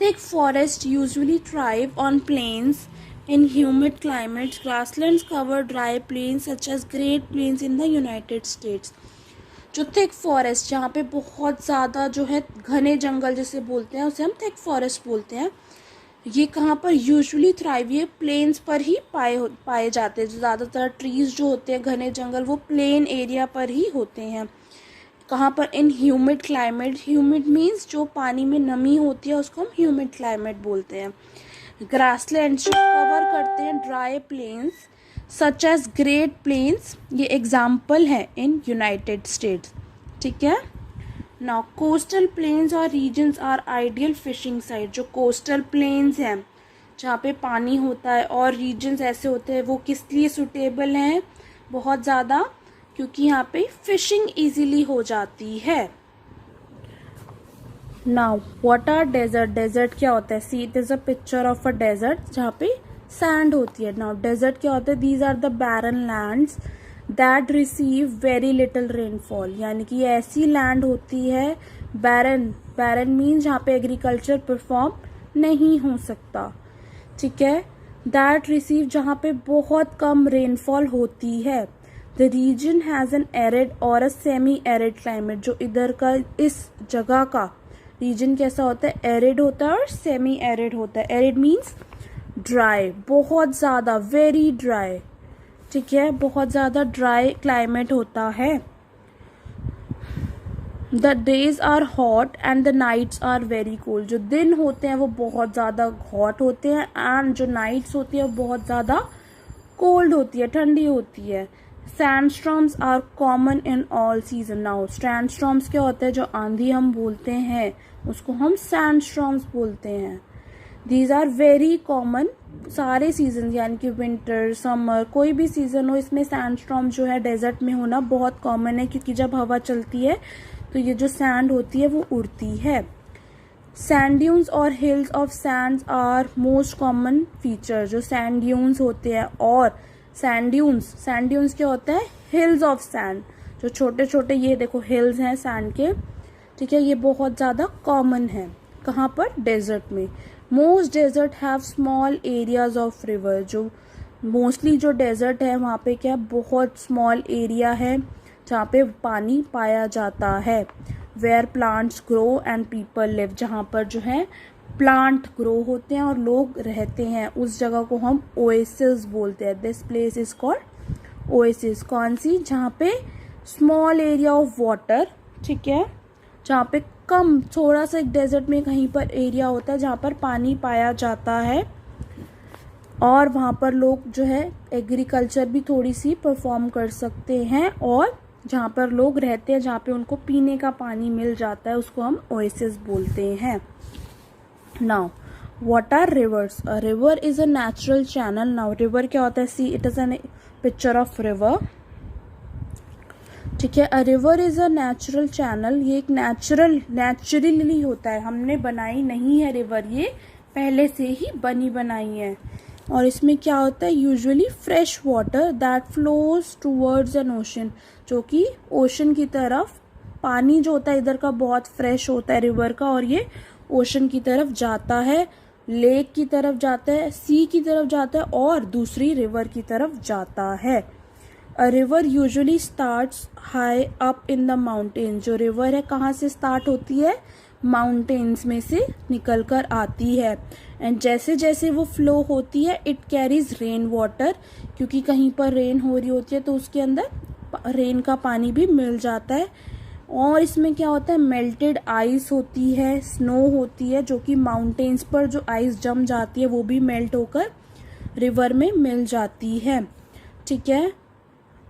Thick forests usually thrive on plains in humid climates. Grasslands cover dry plains such as Great Plains in the United States. जो thick forest, जहाँ पे बहुत ज़्यादा जो है घने जंगल जिसे बोलते हैं, उसे हम थिक फॉरेस्ट बोलते हैं, ये कहाँ पर यूजुअली थ्राइव, ये प्लेन्स पर ही पाए जाते हैं. जो ज़्यादातर ट्रीज़ जो होते हैं, घने जंगल, वो प्लेन एरिया पर ही होते हैं. कहाँ पर? इन ह्यूमिड क्लाइमेट. ह्यूमिड मीन्स जो पानी में नमी होती है उसको हम ह्यूमिड क्लाइमेट बोलते हैं. ग्रासलैंड जो कवर करते हैं dry plains such as great plains, ये एग्जाम्पल है इन यूनाइटेड स्टेट्स. ठीक है. नाउ कोस्टल प्लेन्स और regions are ideal fishing site. जो कोस्टल प्लेन्स हैं जहाँ पे पानी होता है, और रीजन्स ऐसे होते हैं, वो किस लिए सुटेबल हैं? बहुत ज़्यादा, क्योंकि यहाँ पे फिशिंग इजीली हो जाती है. Now what are desert. Desert क्या होता है? See it is a picture of a desert जहाँ पे सैंड होती है. नाउ डेजर्ट क्या होता है? These are the barren lands that receive very little rainfall. यानी कि ऐसी लैंड होती है बैरन. बैरन मीन्स जहाँ पे एग्रीकल्चर परफॉर्म नहीं हो सकता. ठीक है. दैट रिसीव, जहाँ पे बहुत कम रेनफॉल होती है. The region has an arid और अ सेमी एरिड क्लाइमेट. जो इधर का, इस जगह का रीजन कैसा होता है? एरिड होता है और सेमी एरिड होता है. एरिड मीन्स ड्राई, बहुत ज़्यादा, वेरी ड्राई. ठीक है, बहुत ज़्यादा ड्राई क्लाइमेट होता है. The days are hot and the nights are very cold. जो दिन होते हैं वो बहुत ज़्यादा हॉट होते हैं, एंड जो नाइट्स होती है वो बहुत ज़्यादा कोल्ड होती है, ठंडी होती है. Sandstorms are common in all season. Now sandstorms क्या होता है? जो आंधी हम बोलते हैं उसको हम सैंडस्टॉर्म्स बोलते हैं. These are very common. सारे सीजन, यानी कि विंटर, समर, कोई भी सीजन हो, इसमें सैंडस्टॉर्म जो है डेजर्ट में होना बहुत कॉमन है, क्योंकि जब हवा चलती है तो ये जो सैंड होती है वो उड़ती है. सैंड ड्यून्स और hills of sand are most common feature. जो सैंड ड्यून्स होते हैं और सैंड ड्यून्स क्या होता है? Hills of sand. जो छोटे छोटे, ये देखो हिल्स हैं सैंड के. ठीक है, ये बहुत ज़्यादा कॉमन है. कहाँ पर? डेजर्ट में. Most desert have small areas of river. जो मोस्टली जो डेजर्ट है वहाँ पे क्या, बहुत स्मॉल एरिया है जहाँ पे पानी पाया जाता है. Where plants grow and people live. जहाँ पर जो है प्लांट ग्रो होते हैं और लोग रहते हैं, उस जगह को हम ओएसिस बोलते हैं. This place is called oasis. कौन सी? जहाँ पे स्मॉल एरिया ऑफ वाटर. ठीक है, जहाँ पे कम, थोड़ा सा एक डेजर्ट में कहीं पर एरिया होता है जहाँ पर पानी पाया जाता है, और वहाँ पर लोग जो है एग्रीकल्चर भी थोड़ी सी परफॉर्म कर सकते हैं, और जहाँ पर लोग रहते हैं, जहाँ पे उनको पीने का पानी मिल जाता है, उसको हम ओएसिस बोलते हैं. Now what are rivers. A river is a natural channel. Now river क्या होता है? See it is an picture of river. ठीक है, a river is a natural channel. ये एक नेचुरली होता है, हमने बनाई नहीं है रिवर, ये पहले से ही बनी बनाई है. और इसमें क्या होता है? Usually fresh water that flows towards an ocean. जो कि ओशन की तरफ, पानी जो होता है इधर का बहुत फ्रेश होता है रिवर का, और ये ओशन की तरफ जाता है, लेक की तरफ जाता है, सी की तरफ जाता है, और दूसरी रिवर की तरफ जाता है. A river usually starts high up in the mountains. जो रिवर है कहाँ से स्टार्ट होती है? माउंटेन्स में से निकल कर आती है. एंड जैसे जैसे वो फ्लो होती है, इट कैरीज रेन वाटर. क्योंकि कहीं पर रेन हो रही होती है तो उसके अंदर रेन का पानी भी मिल जाता है. और इसमें क्या होता है? मेल्टेड आइस होती है, स्नो होती है, जो कि माउंटेन्स पर जो आइस जम जाती है वो भी मेल्ट होकर रिवर में मिल जाती है. ठीक है.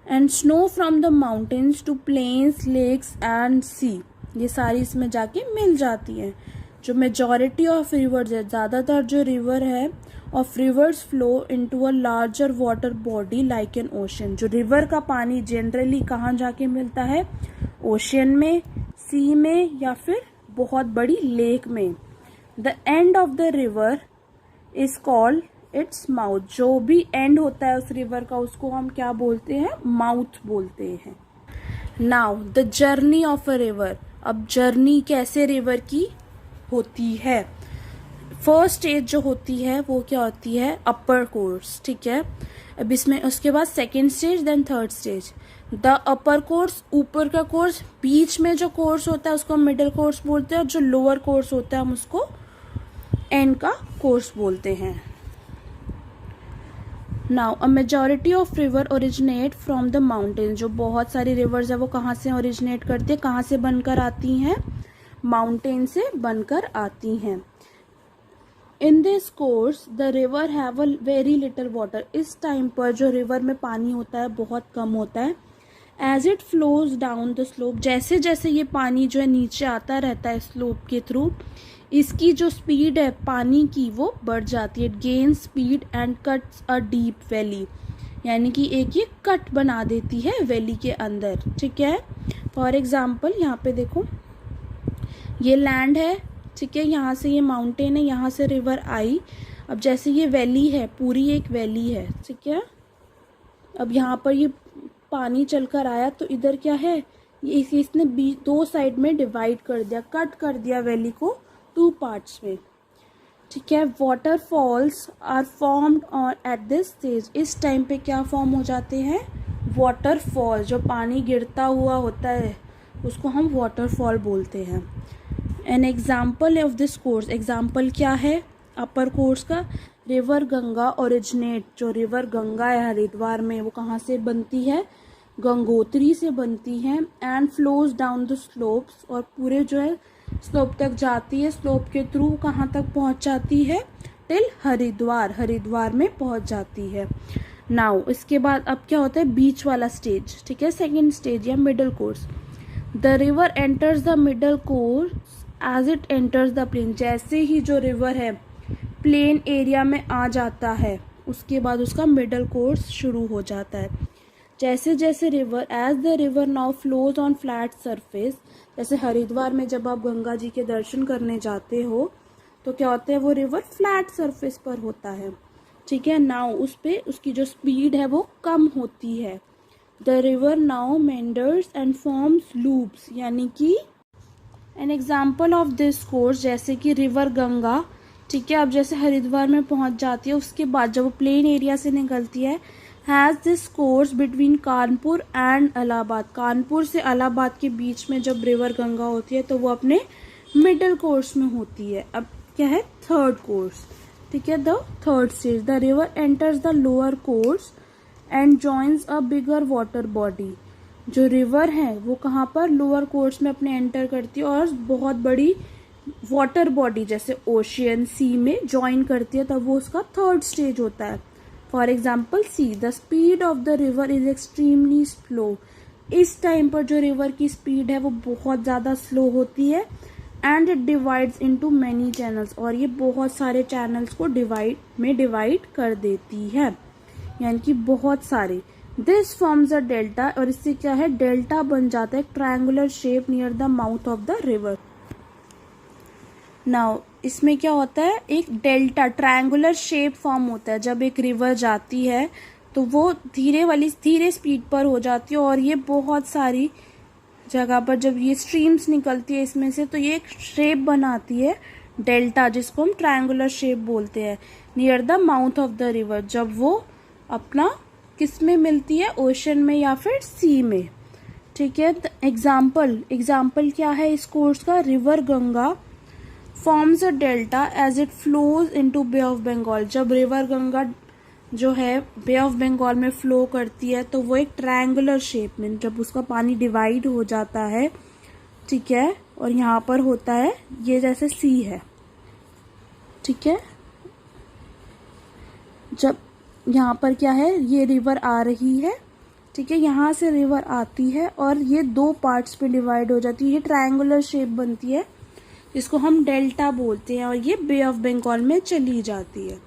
And snow from the mountains to plains, lakes and sea. ये सारी इसमें जाके मिल जाती है. जो मेजॉरिटी ऑफ रिवर्स है, ज़्यादातर जो रिवर है of reverse flow into a larger water body like an ocean. जो रिवर का पानी जनरली कहाँ जाके मिलता है? ओशन में, सी में, या फिर बहुत बड़ी लेक में. The end of the river is called its mouth. जो भी एंड होता है उस रिवर का, उसको हम क्या बोलते हैं? माउथ बोलते हैं. Now the journey of a river. अब जर्नी कैसे रिवर की होती है? फर्स्ट स्टेज जो होती है वो क्या होती है, अपर कोर्स, ठीक है। अब इसमें उसके बाद second stage, then third stage. The upper course ऊपर का कोर्स, बीच में जो कोर्स होता है उसको हम मिडिल कोर्स बोलते हैं, और जो लोअर कोर्स होता है हम उसको एंड का कोर्स बोलते हैं। Now a majority of river originate from the mountain, जो बहुत सारी रिवर्स है वो कहाँ से ओरिजिनेट करती है, कहाँ से बनकर आती हैं, माउंटेन से बनकर आती हैं। In this course the river have a very little water, इस टाइम पर जो रिवर में पानी होता है बहुत कम होता है। As it flows down the slope, जैसे जैसे ये पानी जो है नीचे आता रहता है स्लोप के थ्रू, इसकी जो स्पीड है पानी की वो बढ़ जाती है। It gain speed and cuts a deep valley, यानी कि एक ये कट बना देती है वैली के अंदर, ठीक है। फॉर एग्जाम्पल यहाँ पे देखो, ये लैंड है, ठीक है, यहाँ से ये माउंटेन है, यहाँ से रिवर आई। अब जैसे ये वैली है, पूरी एक वैली है, ठीक है। अब यहाँ पर ये पानी चलकर आया तो इधर क्या है, ये इसने दो साइड में डिवाइड कर दिया, कट कर दिया वैली को टू पार्ट्स में, ठीक है। Waterfalls are formed on at this stage, इस टाइम पे क्या फॉर्म हो जाते हैं, वाटरफॉल, जो पानी गिरता हुआ होता है उसको हम वाटरफॉल बोलते हैं। An example of this course, example क्या है अपर कोर्स का, रिवर गंगा ओरिजिनेट, जो रिवर गंगा है हरिद्वार में वो कहाँ से बनती है, गंगोत्री से बनती है। And flows down the slopes, और पूरे जो है स्लोप तक जाती है, स्लोप के थ्रू कहाँ तक पहुँच जाती है, टिल हरिद्वार, हरिद्वार में पहुँच जाती है। नाउ इसके बाद अब क्या होता है, बीच वाला स्टेज, ठीक है, सेकेंड स्टेज या middle course. The river enters the middle course as it enters the plain, जैसे ही जो रिवर है प्लेन एरिया में आ जाता है उसके बाद उसका मिडल कोर्स शुरू हो जाता है। जैसे जैसे river, as the river now flows on flat surface, जैसे हरिद्वार में जब आप गंगा जी के दर्शन करने जाते हो तो क्या होता है, वो रिवर फ्लैट सरफेस पर होता है, ठीक है। नाउ उस पे उसकी जो स्पीड है वो कम होती है। The river now meanders and forms loops, यानी कि an example of this course, जैसे कि रिवर गंगा, ठीक है, अब जैसे हरिद्वार में पहुंच जाती है उसके बाद जब वो प्लेन एरिया से निकलती है, has this course between Kanpur and Allahabad, Kanpur से इलाहाबाद के बीच में जब रिवर गंगा होती है तो वो अपने मिडल कोर्स में होती है। अब क्या है, थर्ड कोर्स, ठीक है, the third stage. The river enters the lower course and joins a bigger water body, जो रिवर है वो कहाँ पर, लोअर कोर्स में अपने एंटर करती है और बहुत बड़ी वाटर बॉडी जैसे ओशियन, सी में ज्वाइन करती है, तब वो उसका थर्ड स्टेज होता है। For example see, the speed of the river is extremely slow, इस टाइम पर जो रिवर की स्पीड है वो बहुत ज़्यादा स्लो होती है। And it divides into many channels, और ये बहुत सारे चैनल्स को डिवाइड कर देती है, यानी कि बहुत सारे। दिस फॉर्म्स अ डेल्टा, और इससे क्या है, डेल्टा बन जाता है, triangular shape near the mouth of the river. Now इसमें क्या होता है, एक डेल्टा ट्रायंगुलर शेप फॉर्म होता है, जब एक रिवर जाती है तो वो धीरे स्पीड पर हो जाती है, और ये बहुत सारी जगह पर जब ये स्ट्रीम्स निकलती है इसमें से तो ये एक शेप बनाती है डेल्टा, जिसको हम ट्रायंगुलर शेप बोलते हैं, near the mouth of the river, जब वो अपना किस में मिलती है, ओशन में या फिर सी में, ठीक है। एग्जाम्पल क्या है इस कोर्स का, river Ganga forms a delta as it flows into bay of Bengal, जब रिवर गंगा जो है बे ऑफ बंगाल में फ्लो करती है तो वो एक ट्रायंगुलर शेप में, जब उसका पानी डिवाइड हो जाता है, ठीक है, और यहाँ पर होता है ये जैसे सी है, ठीक है। जब यहाँ पर क्या है, ये रिवर आ रही है, ठीक है, यहाँ से रिवर आती है और ये दो पार्ट्स पे डिवाइड हो जाती है, ये ट्रायंगुलर शेप बनती है, इसको हम डेल्टा बोलते हैं, और ये बे ऑफ बंगाल में चली जाती है।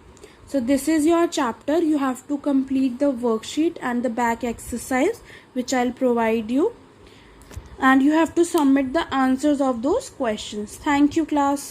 So this is your chapter. You have to complete the worksheet and the back exercise which I'll provide you, and you have to submit the answers of those questions. Thank you, class.